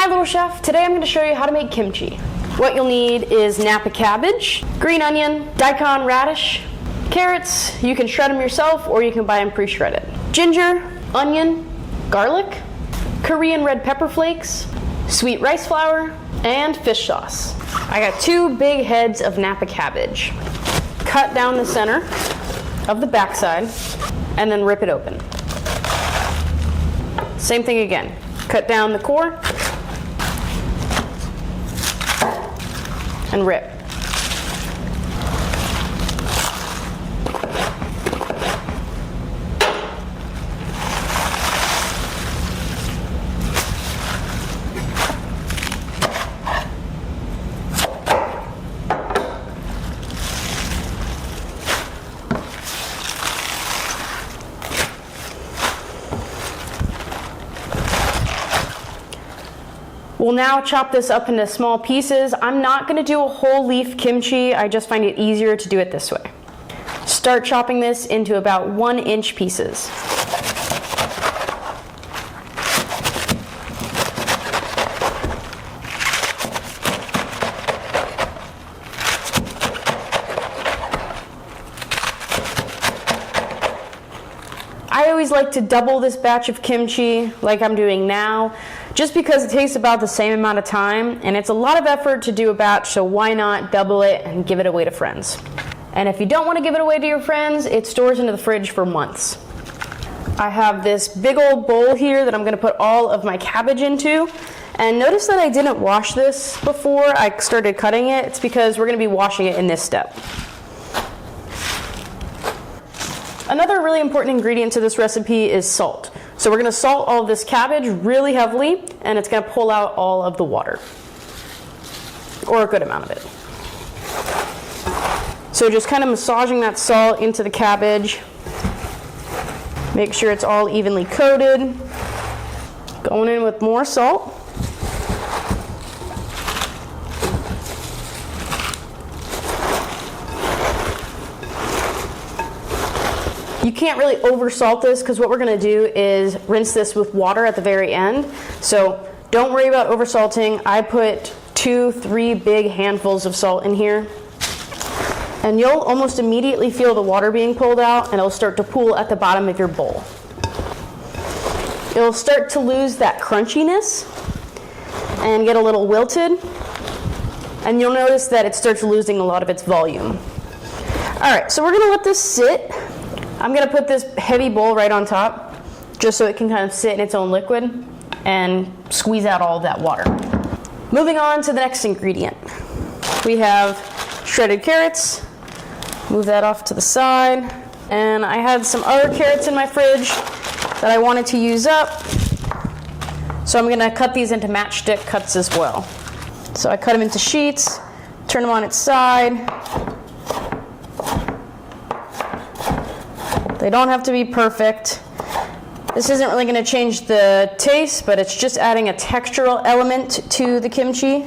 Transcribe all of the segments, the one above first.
Little Chef. Today I'm going to show you how to make kimchi. What you'll need is Napa cabbage, green onion, daikon radish, carrots. You can shred them yourself or you can buy them pre-shredded. Ginger, onion, garlic, Korean red pepper flakes, sweet rice flour, and fish sauce. I got 2 big heads of Napa cabbage. Cut down the center of the backside and then rip it open. Same thing again. Cut down the core and rip. We'll now chop this up into small pieces. I'm not going to do a whole leaf kimchi. I just find it easier to do it this way. Start chopping this into about 1-inch pieces. I always like to double this batch of kimchi like I'm doing now, just because it takes about the same amount of time and it's a lot of effort to do a batch, so why not double it and give it away to friends. And if you don't want to give it away to your friends, it stores into the fridge for months. I have this big old bowl here that I'm going to put all of my cabbage into, and notice that I didn't wash this before I started cutting it. It's because we're going to be washing it in this step. Another really important ingredient to this recipe is salt. So we're going to salt all of this cabbage really heavily, and it's going to pull out all of the water, or a good amount of it. So just kind of massaging that salt into the cabbage. Make sure it's all evenly coated. Going in with more salt. You can't really over salt this because what we're going to do is rinse this with water at the very end. So don't worry about over salting. I put 2-3 big handfuls of salt in here. And you'll almost immediately feel the water being pulled out, and it'll start to pool at the bottom of your bowl. It'll start to lose that crunchiness and get a little wilted. And you'll notice that it starts losing a lot of its volume. All right, so we're going to let this sit. I'm going to put this heavy bowl right on top, just so it can kind of sit in its own liquid and squeeze out all of that water. Moving on to the next ingredient. We have shredded carrots. Move that off to the side. And I had some other carrots in my fridge that I wanted to use up. So I'm going to cut these into matchstick cuts as well. So I cut them into sheets, turn them on its side. They don't have to be perfect. This isn't really going to change the taste, but it's just adding a textural element to the kimchi.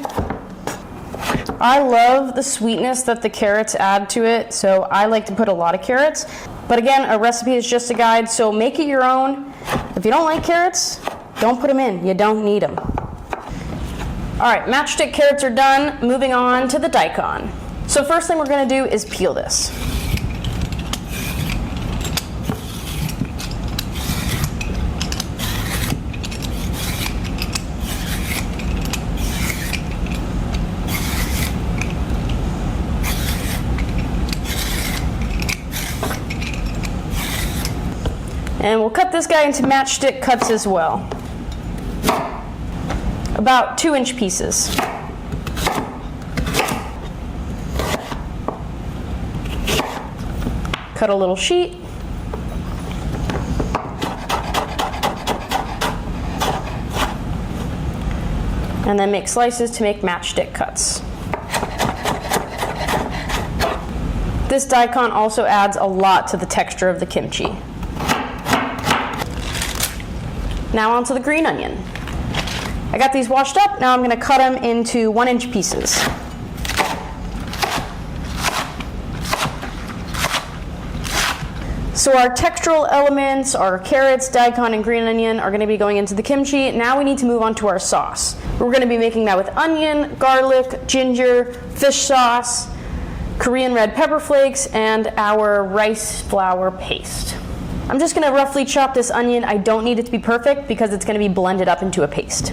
I love the sweetness that the carrots add to it, so I like to put a lot of carrots. But again, a recipe is just a guide, so make it your own. If you don't like carrots, don't put them in. You don't need them. All right, matchstick carrots are done. Moving on to the daikon. So first thing we're going to do is peel this. And we'll cut this guy into matchstick cuts as well. About 2-inch pieces. Cut a little sheet. And then make slices to make matchstick cuts. This daikon also adds a lot to the texture of the kimchi. Now onto the green onion. I got these washed up. Now I'm going to cut them into 1-inch pieces. So our textural elements, our carrots, daikon, and green onion are going to be going into the kimchi. Now we need to move on to our sauce. We're going to be making that with onion, garlic, ginger, fish sauce, Korean red pepper flakes, and our rice flour paste. I'm just going to roughly chop this onion. I don't need it to be perfect because it's going to be blended up into a paste.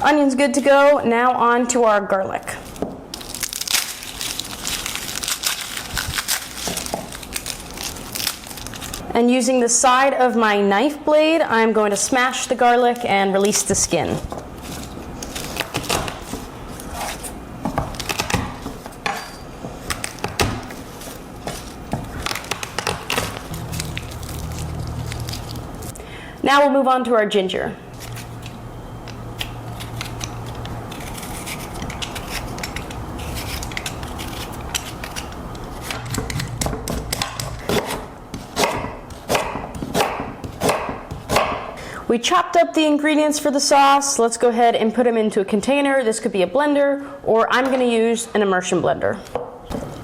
Onion's good to go. Now on to our garlic. And using the side of my knife blade, I'm going to smash the garlic and release the skin. Now we'll move on to our ginger. We chopped up the ingredients for the sauce. Let's go ahead and put them into a container. This could be a blender, or I'm going to use an immersion blender.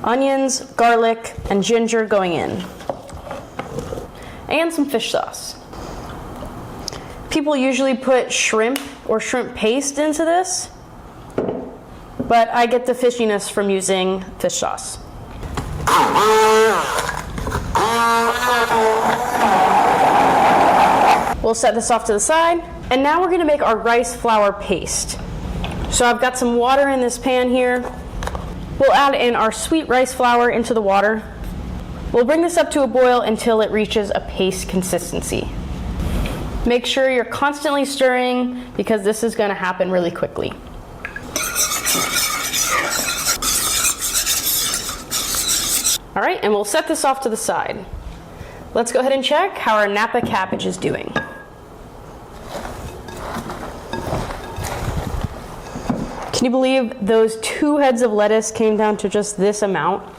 Onions, garlic, and ginger going in. And some fish sauce. People usually put shrimp or shrimp paste into this, but I get the fishiness from using fish sauce. We'll set this off to the side, and now we're going to make our rice flour paste. So I've got some water in this pan here. We'll add in our sweet rice flour into the water. We'll bring this up to a boil until it reaches a paste consistency. Make sure you're constantly stirring because this is going to happen really quickly. All right, and we'll set this off to the side. Let's go ahead and check how our Napa cabbage is doing. Can you believe those 2 heads of lettuce came down to just this amount?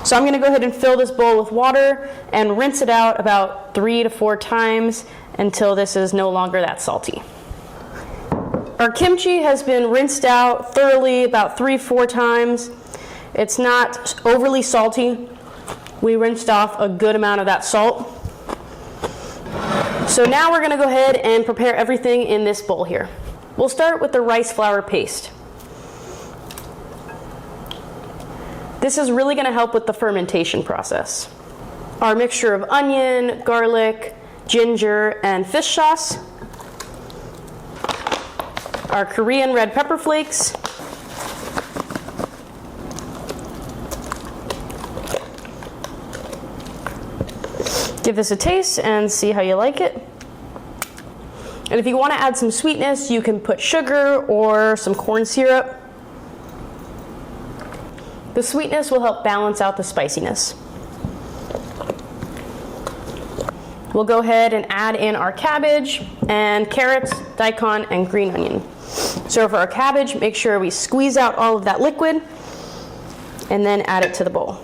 So I'm going to go ahead and fill this bowl with water and rinse it out about 3 to 4 times until this is no longer that salty. Our kimchi has been rinsed out thoroughly about 3-4 times. It's not overly salty. We rinsed off a good amount of that salt. So now we're going to go ahead and prepare everything in this bowl here. We'll start with the rice flour paste. This is really going to help with the fermentation process. Our mixture of onion, garlic, ginger, and fish sauce. Our Korean red pepper flakes. Give this a taste and see how you like it. And if you want to add some sweetness, you can put sugar or some corn syrup. The sweetness will help balance out the spiciness. We'll go ahead and add in our cabbage and carrots, daikon, and green onion. So for our cabbage, make sure we squeeze out all of that liquid and then add it to the bowl.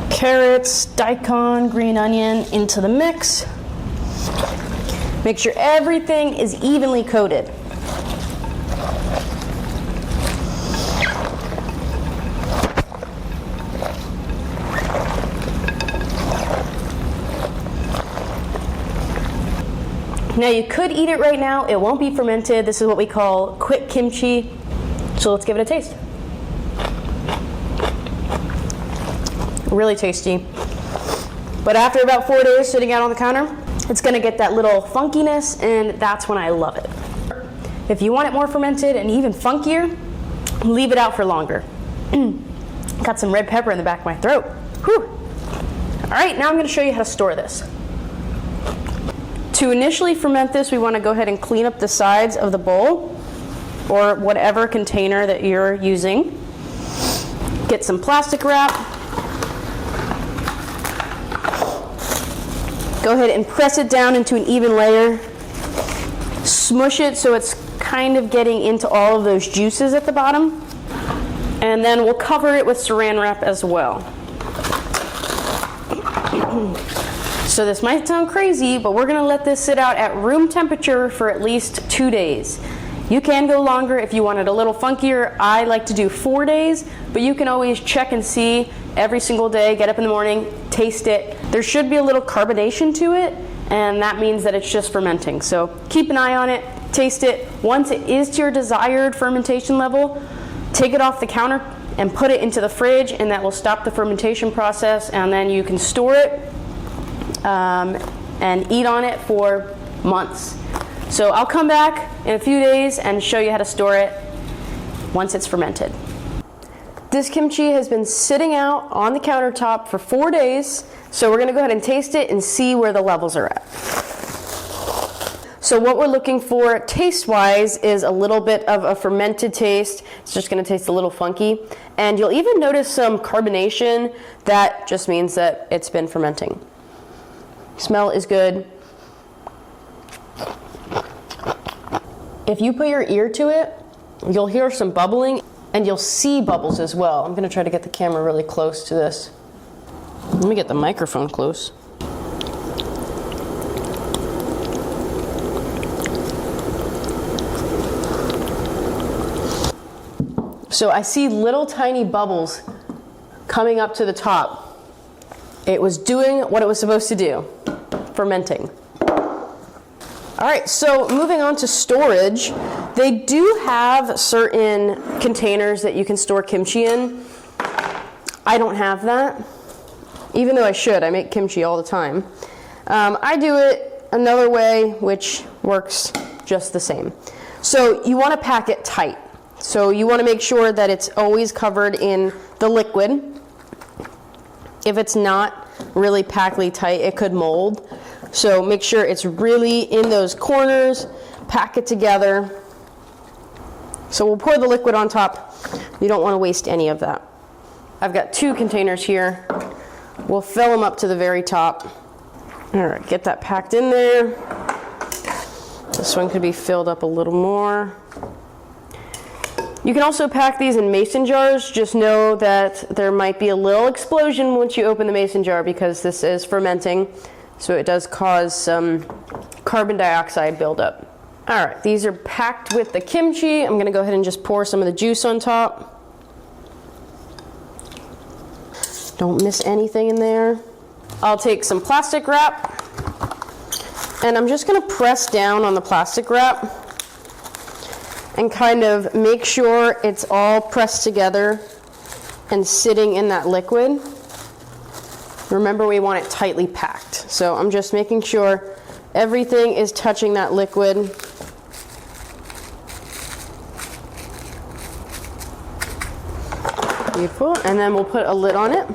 Carrots, daikon, green onion into the mix. Make sure everything is evenly coated. Now you could eat it right now. It won't be fermented. This is what we call quick kimchi. So let's give it a taste. Really tasty. But after about 4 days sitting out on the counter, it's gonna get that little funkiness, and that's when I love it. If you want it more fermented and even funkier, leave it out for longer. Got some red pepper in the back of my throat. Whew. All right, now I'm gonna show you how to store this. To initially ferment this, we wanna go ahead and clean up the sides of the bowl or whatever container that you're using. Get some plastic wrap. Go ahead and press it down into an even layer. Smush it so it's kind of getting into all of those juices at the bottom. And then we'll cover it with saran wrap as well. So this might sound crazy, but we're gonna let this sit out at room temperature for at least 2 days. You can go longer if you want it a little funkier. I like to do 4 days, but you can always check and see every single day, get up in the morning, taste it. There should be a little carbonation to it, and that means that it's just fermenting. So keep an eye on it, taste it. Once it is to your desired fermentation level, take it off the counter and put it into the fridge, and that will stop the fermentation process, and then you can store it and eat on it for months. So I'll come back in a few days and show you how to store it once it's fermented. This kimchi has been sitting out on the countertop for 4 days, so we're gonna go ahead and taste it and see where the levels are at. So what we're looking for taste-wise is a little bit of a fermented taste. It's just gonna taste a little funky. And you'll even notice some carbonation. That just means that it's been fermenting. Smell is good. If you put your ear to it, you'll hear some bubbling, and you'll see bubbles as well. I'm gonna try to get the camera really close to this. Let me get the microphone close. So I see little tiny bubbles coming up to the top. It was doing what it was supposed to do, fermenting. All right, so moving on to storage, they do have certain containers that you can store kimchi in. I don't have that, even though I should. I make kimchi all the time. I do it another way, which works just the same. So you want to pack it tight. So you want to make sure that it's always covered in the liquid. If it's not really packed tight, it could mold. So make sure it's really in those corners, pack it together. So we'll pour the liquid on top. You don't want to waste any of that. I've got 2 containers here. We'll fill them up to the very top. All right, get that packed in there. This one could be filled up a little more. You can also pack these in mason jars. Just know that there might be a little explosion once you open the mason jar because this is fermenting. So it does cause some carbon dioxide buildup. All right, these are packed with the kimchi. I'm gonna go ahead and just pour some of the juice on top. Don't miss anything in there. I'll take some plastic wrap, and I'm just gonna press down on the plastic wrap and kind of make sure it's all pressed together and sitting in that liquid. Remember, we want it tightly packed. So I'm just making sure everything is touching that liquid. Beautiful, and then we'll put a lid on it.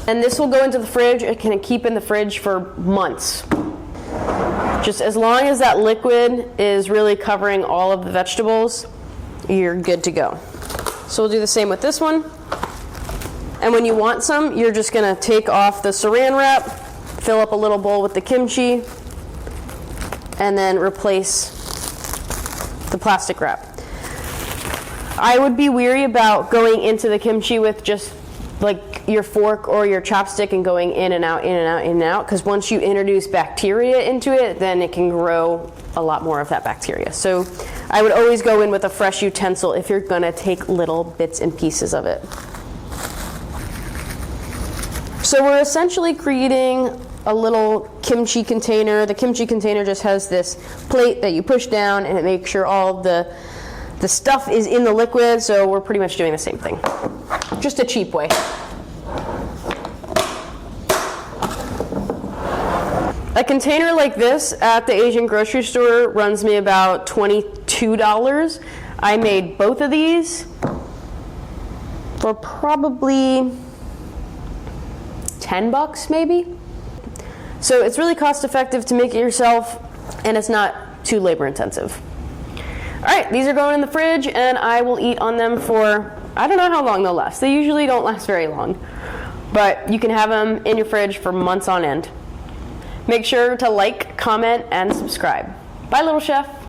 And this will go into the fridge. It can keep in the fridge for months. Just as long as that liquid is really covering all of the vegetables, you're good to go. So we'll do the same with this one. And when you want some, you're just gonna take off the saran wrap, fill up a little bowl with the kimchi, and then replace the plastic wrap. I would be weary about going into the kimchi with just like your fork or your chopstick and going in and out, in and out, in and out, because once you introduce bacteria into it, then it can grow a lot more of that bacteria. So I would always go in with a fresh utensil if you're gonna take little bits and pieces of it. So we're essentially creating a little kimchi container. The kimchi container just has this plate that you push down and it makes sure all the stuff is in the liquid, so we're pretty much doing the same thing. Just a cheap way. A container like this at the Asian grocery store runs me about $22. I made both of these for probably $10 maybe. So it's really cost effective to make it yourself, and it's not too labor intensive. All right, these are going in the fridge, and I will eat on them for, I don't know how long they'll last. They usually don't last very long, but you can have them in your fridge for months on end. Make sure to like, comment, and subscribe. Bye, Little Chef.